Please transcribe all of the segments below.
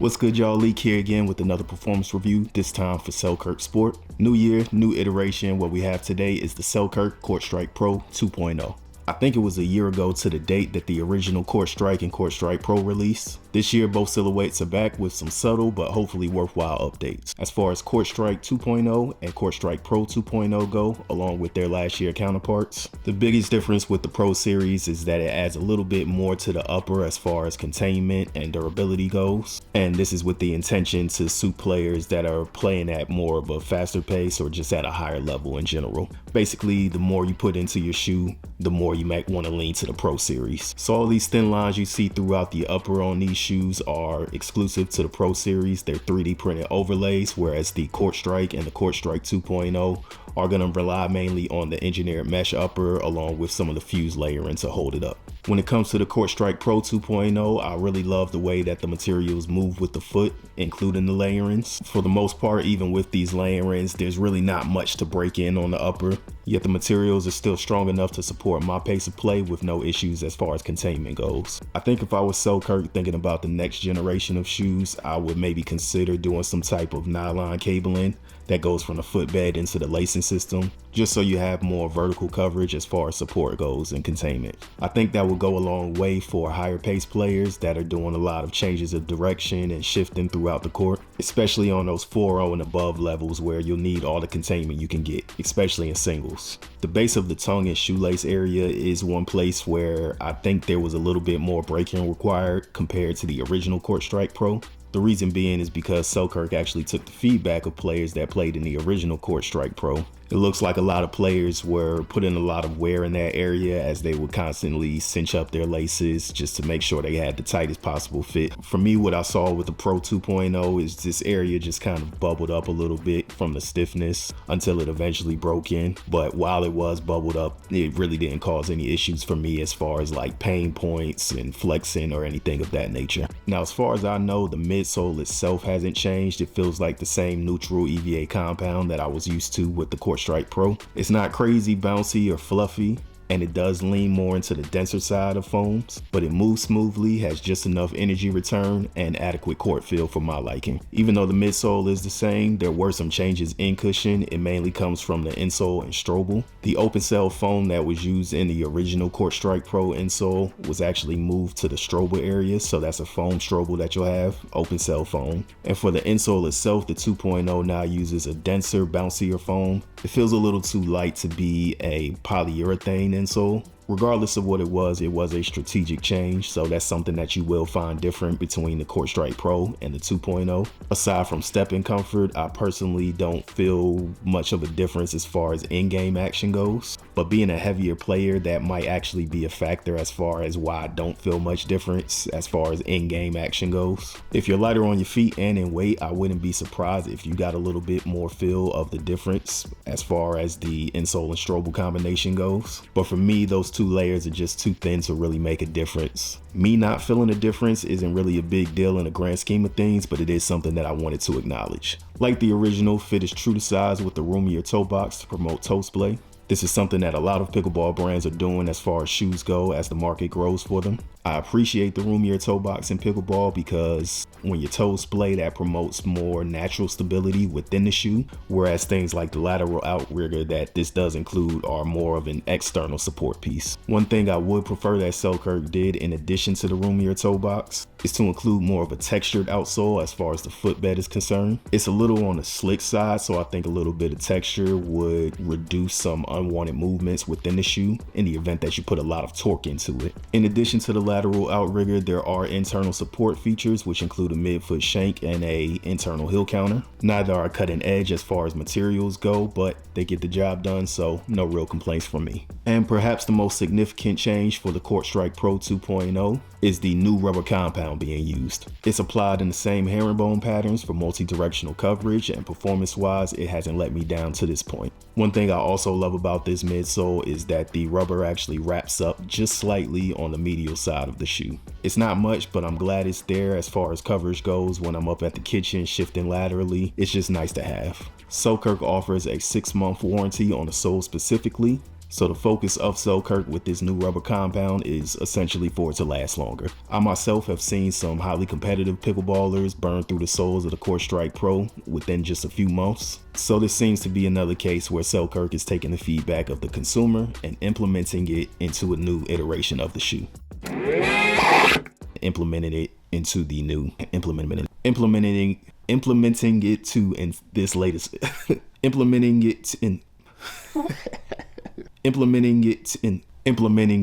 What's good, y'all? Leak here again with another performance review, this time for Selkirk Sport. New year, new iteration. What we have today is the Selkirk CourtStrike Pro 2.0. I think it was a year ago to the date that the original CourtStrike and CourtStrike Pro released. This year, both silhouettes are back with some subtle but hopefully worthwhile updates. As far as CourtStrike 2.0 and CourtStrike Pro 2.0 go, along with their last year counterparts, the biggest difference with the Pro series is that it adds a little bit more to the upper as far as containment and durability goes. And this is with the intention to suit players that are playing at more of a faster pace or just at a higher level in general. Basically, the more you put into your shoe, the more you might want to lean to the Pro series. So all these thin lines you see throughout the upper on these shoes are exclusive to the Pro series. They're 3D printed overlays, whereas the CourtStrike and the CourtStrike 2.0 are going to rely mainly on the engineered mesh upper along with some of the fused layering to hold it up. When it comes to the CourtStrike Pro 2.0, I really love the way that the materials move with the foot, including the layerings. For the most part, even with these layerings, there's really not much to break in on the upper, yet the materials are still strong enough to support my pace of play with no issues as far as containment goes. I think if I was Selkirk thinking about the next generation of shoes, I would maybe consider doing some type of nylon cabling that goes from the footbed into the lacing system, just so you have more vertical coverage as far as support goes and containment. I think that will go a long way for higher pace players that are doing a lot of changes of direction and shifting throughout the court, especially on those 4-0 and above levels where you'll need all the containment you can get, especially in singles. The base of the tongue and shoelace area is one place where I think there was a little bit more breaking required compared to the original CourtStrike Pro. The reason being is because Selkirk actually took the feedback of players that played in the original CourtStrike Pro. It looks like a lot of players were putting a lot of wear in that area as they would constantly cinch up their laces just to make sure they had the tightest possible fit. For me, what I saw with the Pro 2.0 is this area just kind of bubbled up a little bit from the stiffness until it eventually broke in. But while it was bubbled up, it really didn't cause any issues for me as far as like pain points and flexing or anything of that nature. Now, as far as I know, the midsole itself hasn't changed. It feels like the same neutral EVA compound that I was used to with the CourtStrike Pro. It's not crazy bouncy or fluffy, and it does lean more into the denser side of foams, but it moves smoothly, has just enough energy return and adequate court feel for my liking. Even though the midsole is the same, there were some changes in cushion. It mainly comes from the insole and strobel. The open cell foam that was used in the original CourtStrike Pro insole was actually moved to the strobel area, so that's a foam strobel that you'll have, open cell foam. And for the insole itself, the 2.0 now uses a denser, bouncier foam. It feels a little too light to be a polyurethane insole. Regardless of what it was a strategic change, so that's something that you will find different between the CourtStrike Pro and the 2.0. Aside from stepping comfort, I personally don't feel much of a difference as far as in-game action goes, but being a heavier player, that might actually be a factor as far as why I don't feel much difference as far as in-game action goes. If you're lighter on your feet and in weight, I wouldn't be surprised if you got a little bit more feel of the difference as far as the insole and strobel combination goes. But for me, those two layers are just too thin to really make a difference. Me not feeling a difference isn't really a big deal in the grand scheme of things, but it is something that I wanted to acknowledge. Like the original, fit is true to size with the roomier toe box to promote toe splay. This is something that a lot of pickleball brands are doing as far as shoes go as the market grows for them. I appreciate the roomier toe box in pickleball because when your toes splay, that promotes more natural stability within the shoe, whereas things like the lateral outrigger that this does include are more of an external support piece. One thing I would prefer that Selkirk did in addition to the roomier toe box is to include more of a textured outsole as far as the footbed is concerned. It's a little on the slick side, so I think a little bit of texture would reduce some unwanted movements within the shoe in the event that you put a lot of torque into it. In addition to the lateral outrigger, there are internal support features which include a midfoot shank and a internal heel counter. Neither are cutting edge as far as materials go, but they get the job done, so no real complaints from me. And perhaps the most significant change for the CourtStrike Pro 2.0 is the new rubber compound being used. It's applied in the same herringbone patterns for multi-directional coverage, and performance-wise, it hasn't let me down to this point. One thing I also love about this midsole is that the rubber actually wraps up just slightly on the medial side of the shoe. It's not much, but I'm glad it's there as far as coverage goes when I'm up at the kitchen shifting laterally. It's just nice to have. Selkirk offers a 6-month warranty on the sole specifically. So the focus of Selkirk with this new rubber compound is essentially for it to last longer. I myself have seen some highly competitive pickleballers burn through the soles of the CourtStrike Pro within just a few months. So this seems to be another case where Selkirk is taking the feedback of the consumer and implementing it into a new iteration of the shoe. Implementing it to this latest implementing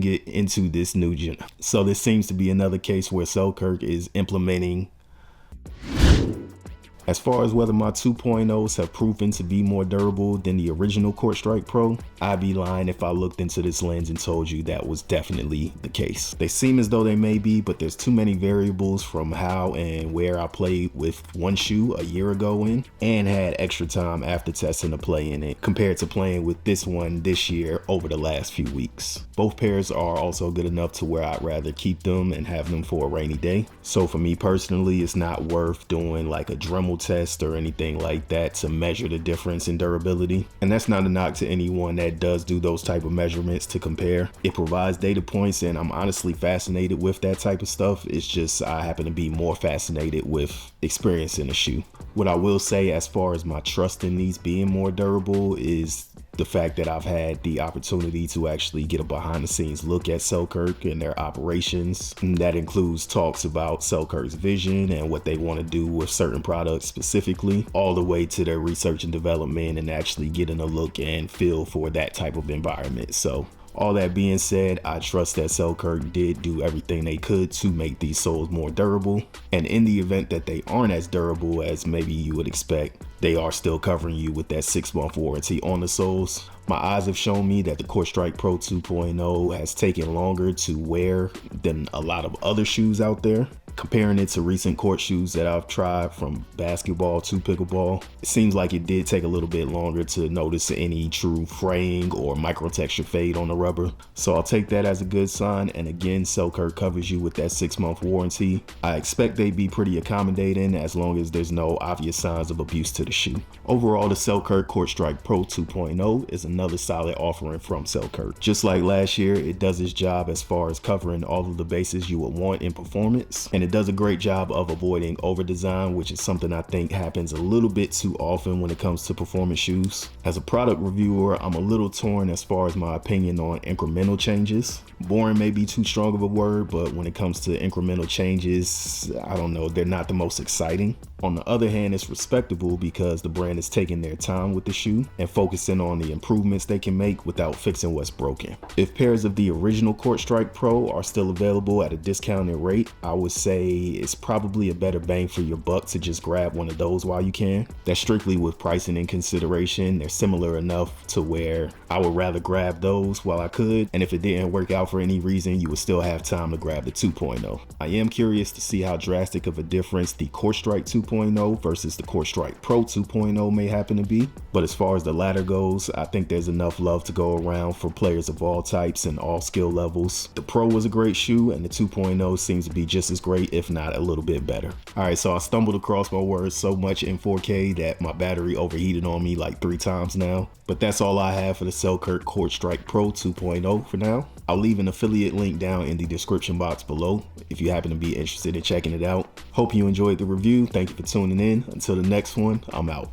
it into this new gen. So this seems to be another case where Selkirk is implementing. As far as whether my 2.0s have proven to be more durable than the original CourtStrike Pro, I'd be lying if I looked into this lens and told you that was definitely the case. They seem as though they may be, but there's too many variables from how and where I played with one shoe a year ago and had extra time after testing to play in it compared to playing with this one this year over the last few weeks. Both pairs are also good enough to where I'd rather keep them and have them for a rainy day. So for me personally, it's not worth doing like a Dremel test or anything like that to measure the difference in durability. And that's not a knock to anyone that does do those type of measurements to compare. It provides data points and I'm honestly fascinated with that type of stuff. It's just I happen to be more fascinated with experiencing a shoe. What I will say as far as my trust in these being more durable is the fact that I've had the opportunity to actually get a behind the scenes look at Selkirk and their operations. And that includes talks about Selkirk's vision and what they want to do with certain products specifically, all the way to their research and development and actually getting a look and feel for that type of environment. So all that being said, I trust that Selkirk did do everything they could to make these soles more durable. And in the event that they aren't as durable as maybe you would expect, they are still covering you with that 6-month warranty on the soles. My eyes have shown me that the CourtStrike Pro 2.0 has taken longer to wear than a lot of other shoes out there. Comparing it to recent court shoes that I've tried from basketball to pickleball, it seems like it did take a little bit longer to notice any true fraying or microtexture fade on the rubber. So I'll take that as a good sign. And again, Selkirk covers you with that 6-month warranty. I expect they'd be pretty accommodating as long as there's no obvious signs of abuse to the shoe. Overall, the Selkirk CourtStrike Pro 2.0 is another solid offering from Selkirk. Just like last year, it does its job as far as covering all of the bases you would want in performance. And it does a great job of avoiding over design, which is something I think happens a little bit too often when it comes to performance shoes. As a product reviewer, I'm a little torn as far as my opinion on incremental changes. Boring may be too strong of a word, but when it comes to incremental changes, I don't know, they're not the most exciting. On the other hand, it's respectable because the brand is taking their time with the shoe and focusing on the improvements they can make without fixing what's broken. If pairs of the original CourtStrike Pro are still available at a discounted rate, I would say it's probably a better bang for your buck to just grab one of those while you can. That's strictly with pricing in consideration. They're similar enough to where I would rather grab those while I could, and if it didn't work out for any reason, you would still have time to grab the 2.0. I am curious to see how drastic of a difference the CourtStrike 2.0 versus the CourtStrike Pro 2.0 may happen to be, but as far as the latter goes, I think there's enough love to go around for players of all types and all skill levels. The Pro was a great shoe and the 2.0 seems to be just as great, if not a little bit better. Alright, so I stumbled across my words so much in 4K that my battery overheated on me like 3 times now, but that's all I have for the Selkirk CourtStrike Pro 2.0 for now. I'll leave an affiliate link down in the description box below if you happen to be interested in checking it out. Hope you enjoyed the review. Thank you for tuning in. Until the next one, I'm out.